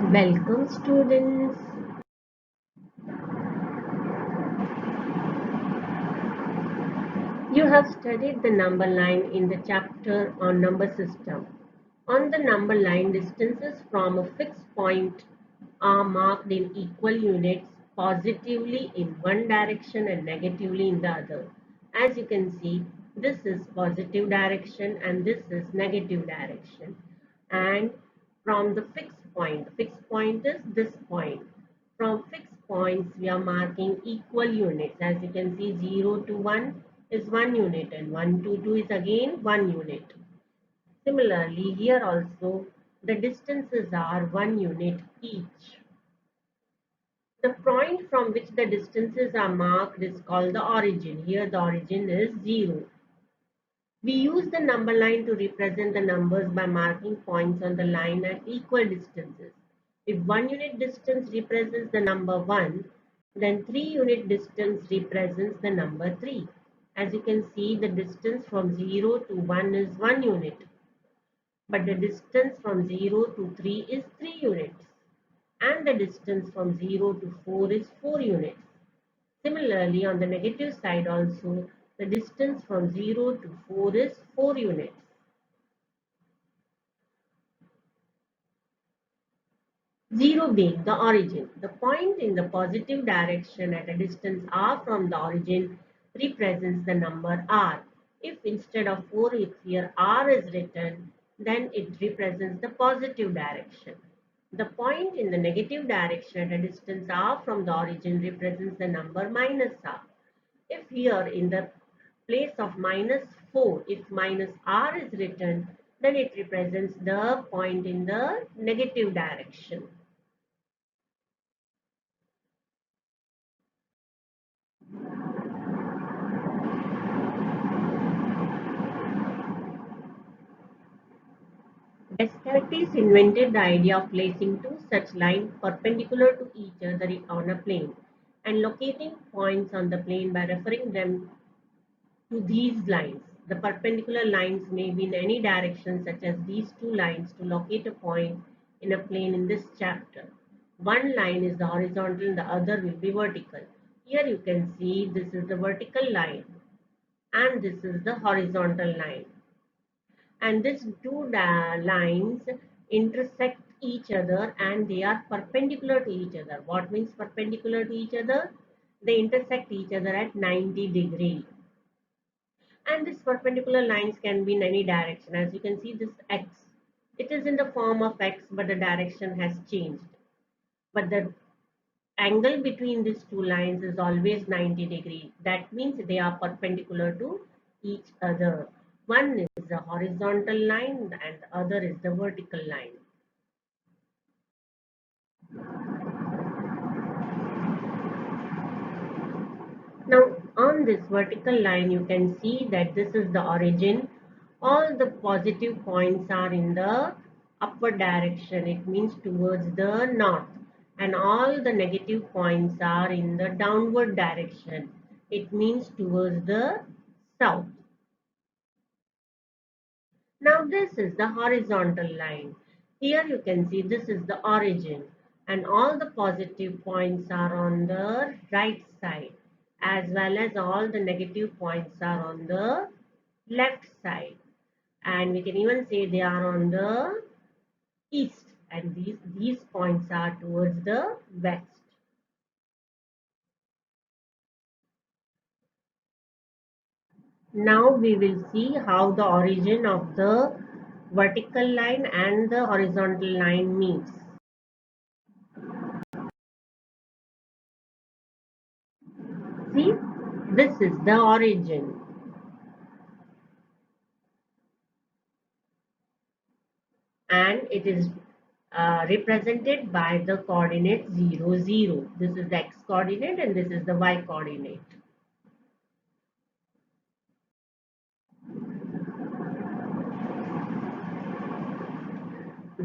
Welcome students. You have studied the number line in the chapter on number system. On the number line, distances from a fixed point are marked in equal units, positively in one direction and negatively in the other. As you can see, this is positive direction and this is negative direction. And from the fixed point is this point. From fixed points, we are marking equal units. As you can see, 0 to 1 is 1 unit and 1 to 2 is again 1 unit. Similarly, here also the distances are 1 unit each. The point from which the distances are marked is called the origin. Here the origin is 0. We use the number line to represent the numbers by marking points on the line at equal distances. If 1 unit distance represents the number 1, then 3 unit distance represents the number 3. As you can see, the distance from 0 to 1 is 1 unit, but the distance from 0 to 3 is 3 units, and the distance from 0 to 4 is 4 units. Similarly, on the negative side also, the distance from 0 to 4 is 4 units. Zero being the origin. The point in the positive direction at a distance r from the origin represents the number r. If instead of 4 if here r is written, then it represents the positive direction. The point in the negative direction at a distance r from the origin represents the number minus r. If here in the place of minus 4, if minus r is written, then it represents the point in the negative direction. Descartes invented the idea of placing two such lines perpendicular to each other on a plane and locating points on the plane by referring them to these lines. The perpendicular lines may be in any direction, such as these two lines, to locate a point in a plane in this chapter. One line is the horizontal and the other will be vertical. Here you can see this is the vertical line and this is the horizontal line. And these two lines intersect each other and they are perpendicular to each other. What means perpendicular to each other? They intersect each other at 90 degrees. And these perpendicular lines can be in any direction. As you can see, this x, it is in the form of x, but the direction has changed. But the angle between these two lines is always 90 degrees. That means they are perpendicular to each other. One is the horizontal line and the other is the vertical line. Now on this vertical line you can see that this is the origin. All the positive points are in the upward direction. It means towards the north. And all the negative points are in the downward direction. It means towards the south. Now this is the horizontal line. Here you can see this is the origin and all the positive points are on the right side as well as all the negative points are on the left side, and we can even say they are on the east, and these points are towards the west. Now we will see how the origin of the vertical line and the horizontal line meets. See, this is the origin and it is represented by the coordinate 0, 0. This is the x coordinate and this is the y coordinate.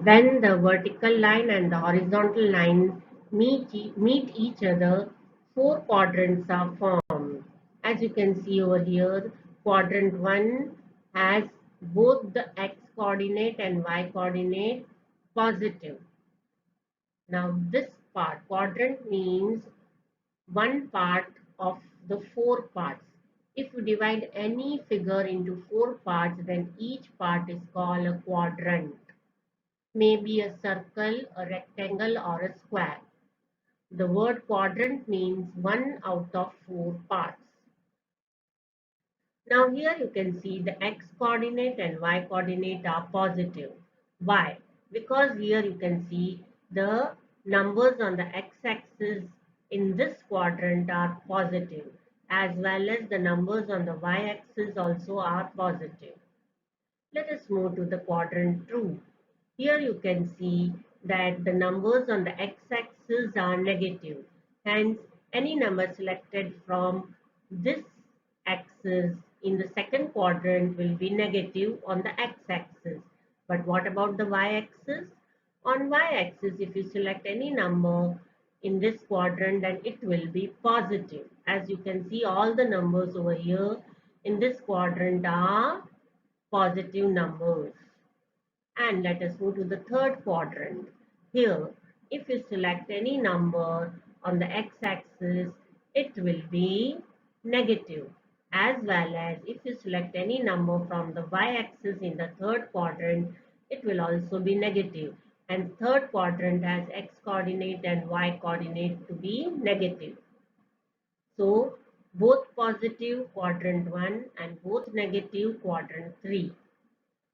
When the vertical line and the horizontal line meet each other, four quadrants are formed. As you can see over here, quadrant 1 has both the x coordinate and y coordinate positive. Now this part, quadrant means one part of the four parts. If you divide any figure into four parts, then each part is called a quadrant. Maybe a circle, a rectangle, or a square. The word quadrant means one out of four parts. Now here you can see the x coordinate and y coordinate are positive. Why? Because here you can see the numbers on the x-axis in this quadrant are positive, as well as the numbers on the y-axis also are positive. Let us move to the quadrant 2. Here you can see that the numbers on the x-axis are negative. Hence, any number selected from this axis in the second quadrant will be negative on the x-axis. But what about the y-axis? On y-axis, if you select any number in this quadrant, then it will be positive. As you can see, all the numbers over here in this quadrant are positive numbers. And let us move to the third quadrant. Here, if you select any number on the x-axis, it will be negative. As well as if you select any number from the y-axis in the third quadrant, it will also be negative. And third quadrant has x coordinate and y coordinate to be negative. So, both positive quadrant 1 and both negative quadrant 3.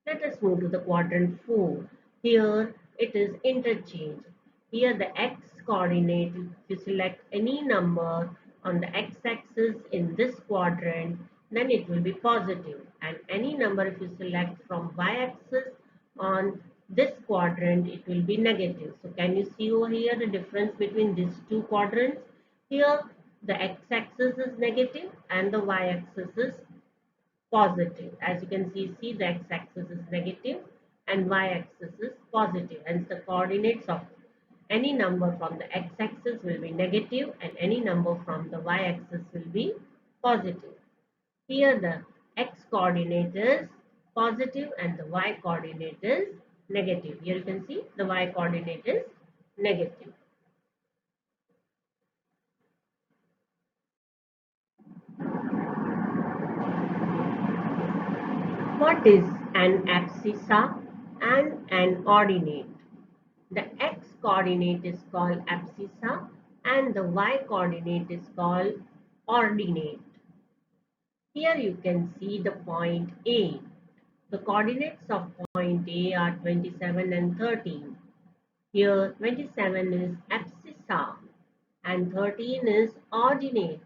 Let us move to the quadrant 4. Here it is interchange. Here the x coordinate, if you select any number on the x-axis in this quadrant, then it will be positive. And any number if you select from y-axis on this quadrant, it will be negative. So can you see over here the difference between these two quadrants? Here the x-axis is negative and the y-axis is positive. As you can see the x-axis is negative and y-axis is positive. Hence the coordinates of any number from the x-axis will be negative and any number from the y-axis will be positive. Here the x coordinate is positive and the y coordinate is negative. Here you can see the y coordinate is negative. What is an abscissa and an ordinate? The x coordinate is called abscissa and the y coordinate is called ordinate. Here you can see the point A. The coordinates of point A are 27 and 13. Here 27 is abscissa and 13 is ordinate.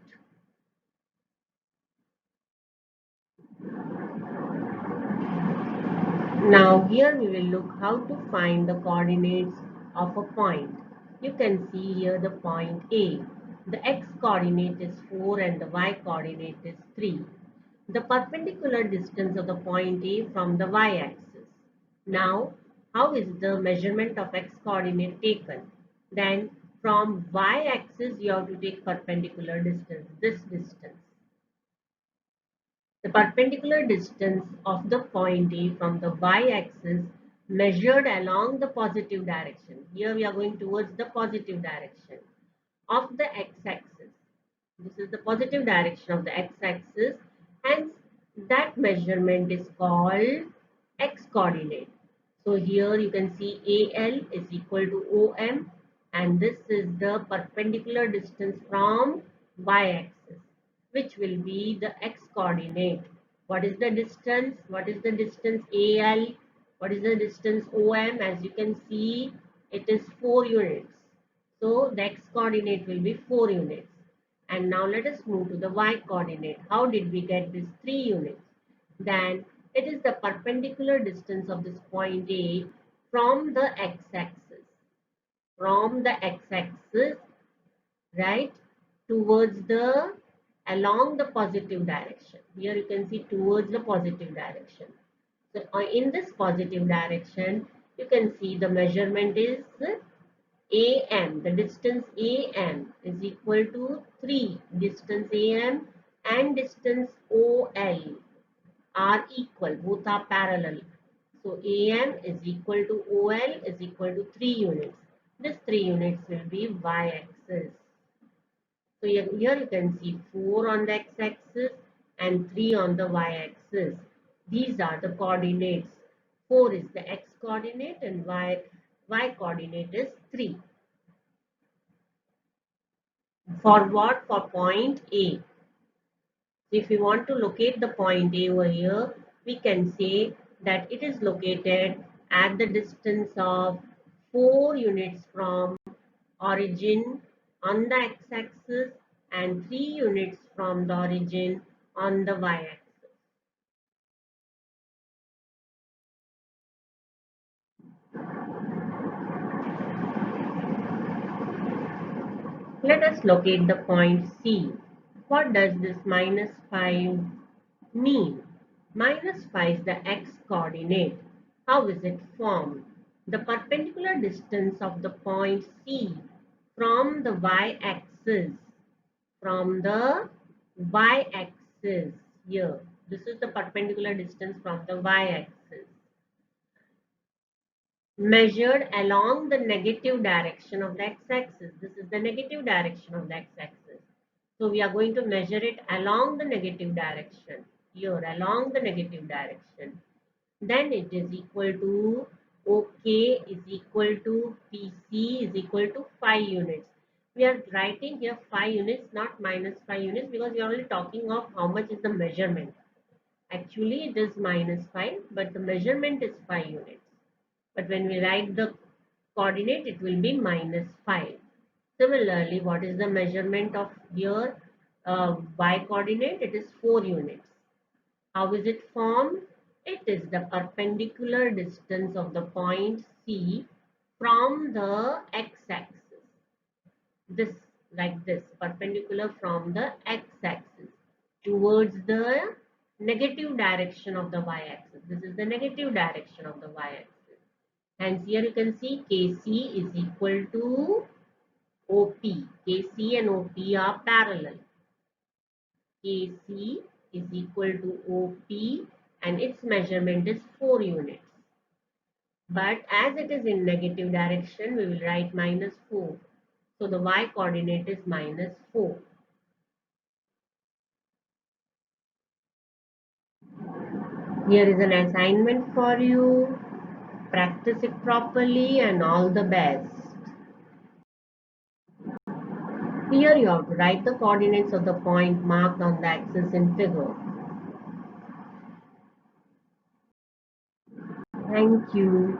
Now here we will look how to find the coordinates of a point. You can see here the point A. The x coordinate is 4 and the y coordinate is 3. The perpendicular distance of the point A from the y-axis. Now, how is the measurement of x coordinate taken? Then from y-axis you have to take perpendicular distance, this distance. The perpendicular distance of the point A from the y-axis measured along the positive direction. Here we are going towards the positive direction of the x-axis. This is the positive direction of the x-axis. Hence, that measurement is called x-coordinate. So here you can see AL is equal to OM and this is the perpendicular distance from y-axis, which will be the x-coordinate. What is the distance? What is the distance AL? What is the distance OM? As you can see, it is 4 units. So the x-coordinate will be 4 units. And now let us move to the y-coordinate. How did we get this 3 units? Then it is the perpendicular distance of this point A from the x-axis. From the x-axis, right, towards the, along the positive direction. Here you can see towards the positive direction. So in this positive direction, you can see the measurement is AM, the distance AM is equal to 3. Distance AM and distance OL are equal, both are parallel. So AM is equal to OL is equal to 3 units. This 3 units will be y-axis. So here you can see 4 on the x-axis and 3 on the y-axis. These are the coordinates. 4 is the x-coordinate and y-coordinate is 3. For what? For point A. If we want to locate the point A over here, we can say that it is located at the distance of 4 units from origin on the x-axis and 3 units from the origin on the y-axis. Let us locate the point C. What does this minus 5 mean? Minus 5 is the x-coordinate. How is it formed? The perpendicular distance of the point C from the y-axis, here. This is the perpendicular distance from the y-axis, measured along the negative direction of the x-axis. This is the negative direction of the x-axis. So we are going to measure it along the negative direction, here along the negative direction. Then it is equal to OK is equal to PC is equal to 5 units. We are writing here 5 units, not minus 5 units, because we are only talking of how much is the measurement. Actually it is minus 5, but the measurement is 5 units. But when we write the coordinate, it will be minus 5. Similarly, what is the measurement of here? Y coordinate, it is 4 units. How is it formed? It is the perpendicular distance of the point C from the x-axis. This, like this, perpendicular from the x-axis towards the negative direction of the y-axis. This is the negative direction of the y-axis. Hence, here you can see KC is equal to OP. KC and OP are parallel. KC is equal to OP and its measurement is 4 units. But as it is in negative direction, we will write minus 4. So the y coordinate is minus 4. Here is an assignment for you. Practice it properly and all the best. Here you have to write the coordinates of the point marked on the axis in figure. Thank you.